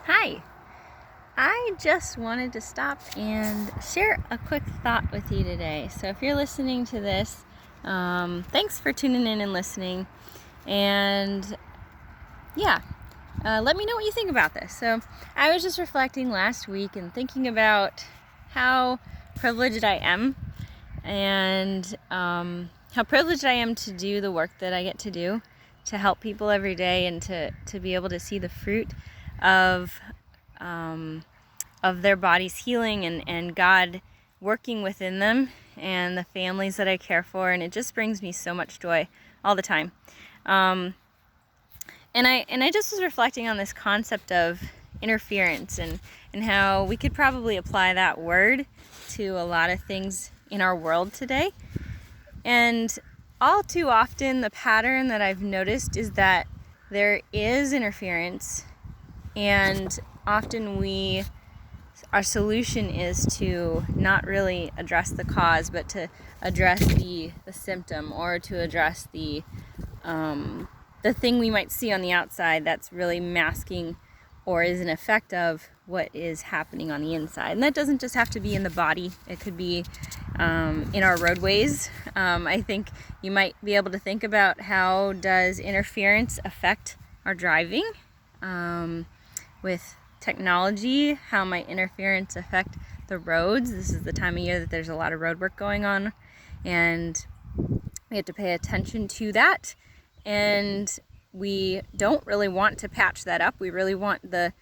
Hi, I just wanted to stop and share a quick thought with you today. So if you're listening to this, thanks for tuning in and listening. And let me know what you think about this. So I was just reflecting last week and thinking about how privileged I am and how privileged I am to do the work that I get to do, to help people every day and to be able to see the fruit of their body's healing and God working within them and the families that I care for, and it just brings me so much joy all the time. And I just was reflecting on this concept of interference and how we could probably apply that word to a lot of things in our world today. And all too often the pattern that I've noticed is that there is interference, and often our solution is to not really address the cause, but to address the symptom, or to address the thing we might see on the outside that's really masking or is an effect of what is happening on the inside. And that doesn't just have to be in the body. It could be in our roadways. I think you might be able to think about, how does interference affect our driving? With technology, how might interference affect the roads? This is the time of year that there's a lot of road work going on, and we have to pay attention to that. And we don't really want to patch that up. We really want the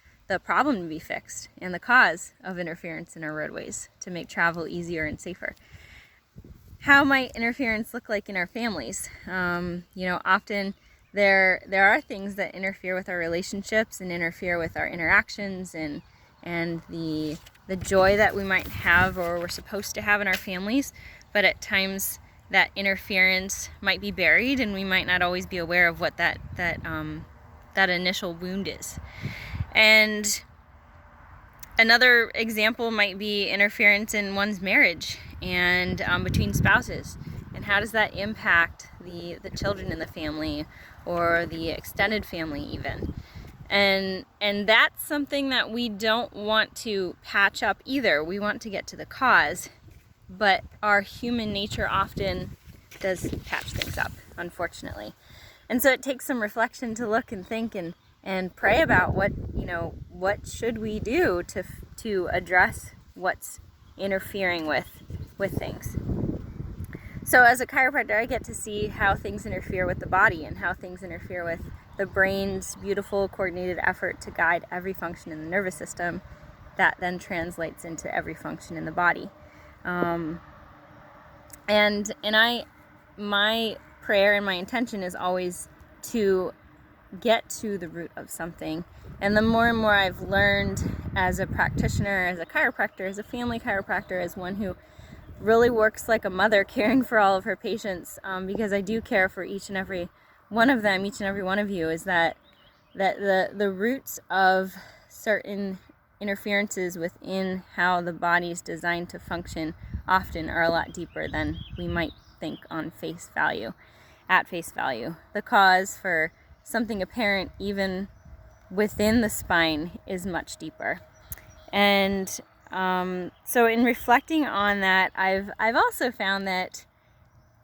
problem to be fixed and the cause of interference in our roadways to make travel easier and safer. How might interference look like in our families? Often there are things that interfere with our relationships and interfere with our interactions and the joy that we might have or we're supposed to have in our families. But at times that interference might be buried, and we might not always be aware of what that initial wound is. And another example might be interference in one's marriage and between spouses. And how does that impact the children in the family or the extended family even? And that's something that we don't want to patch up either. We want to get to the cause, but our human nature often does patch things up, unfortunately. And so it takes some reflection to look and think and pray about what should we do to address what's interfering with things. So as a chiropractor, I get to see how things interfere with the body and how things interfere with the brain's beautiful coordinated effort to guide every function in the nervous system that then translates into every function in the body. My prayer and my intention is always to get to the root of something. And the more and more I've learned as a practitioner, as a chiropractor, as a family chiropractor, as one who really works like a mother caring for all of her patients, because I do care for each and every one of them, each and every one of you, is that the roots of certain interferences within how the body is designed to function often are a lot deeper than we might think at face value. The cause for something apparent even within the spine is much deeper. And so in reflecting on that, I've also found that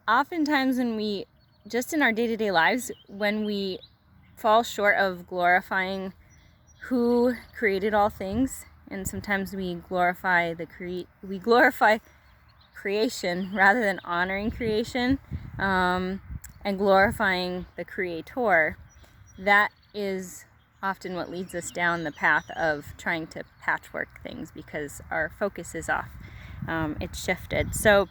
oftentimes when we, just in our day-to-day lives, when we fall short of glorifying who created all things, and sometimes we glorify creation rather than honoring creation, and glorifying the creator, that is often what leads us down the path of trying to patchwork things because our focus is off. It's shifted. So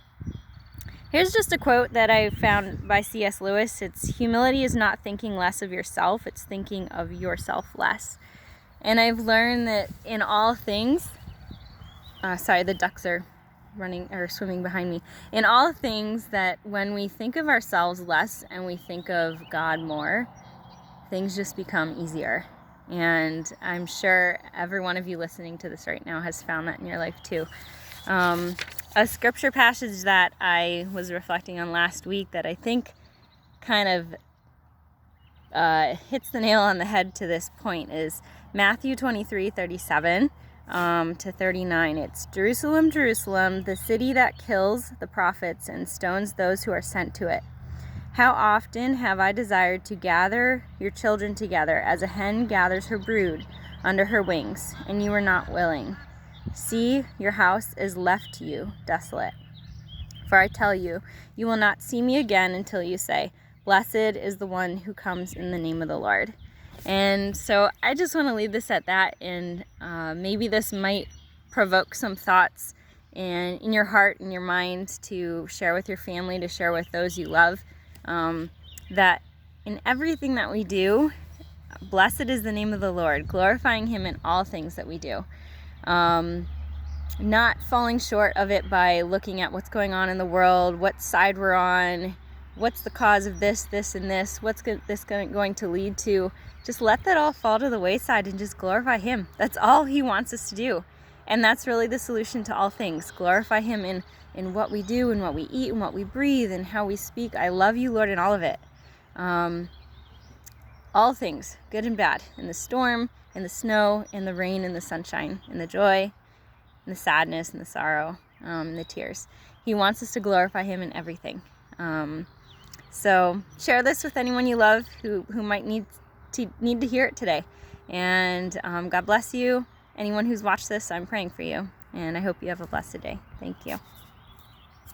here's just a quote that I found by C.S. Lewis. It's, "Humility is not thinking less of yourself, it's thinking of yourself less." And I've learned that in all things, the ducks are running or swimming behind me. In all things, that when we think of ourselves less and we think of God more, things just become easier. And I'm sure every one of you listening to this right now has found that in your life too. A scripture passage that I was reflecting on last week that I think kind of hits the nail on the head to this point is Matthew 23:37 to 39. It's Jerusalem, Jerusalem, the city that kills the prophets and stones those who are sent to it. How often have I desired to gather your children together as a hen gathers her brood under her wings, and you were not willing. See, your house is left to you desolate. For I tell you, you will not see me again until you say, Blessed is the one who comes in the name of the Lord. And so I just want to leave this at that, and maybe this might provoke some thoughts in your heart and your mind to share with your family, to share with those you love, that in everything that we do, blessed is the name of the Lord, glorifying him in all things that we do. Not falling short of it by looking at what's going on in the world, what side we're on, what's the cause of this, and this, what's this going to lead to. Just let that all fall to the wayside and just glorify him. That's all he wants us to do. And that's really the solution to all things. Glorify him in what we do and what we eat and what we breathe and how we speak. I love you, Lord, in all of it. All things, good and bad, in the storm, in the snow, in the rain, in the sunshine, in the joy, in the sadness, and the sorrow, and the tears. He wants us to glorify him in everything. So share this with anyone you love who might need to hear it today. And God bless you. Anyone who's watched this, I'm praying for you. And I hope you have a blessed day. Thank you.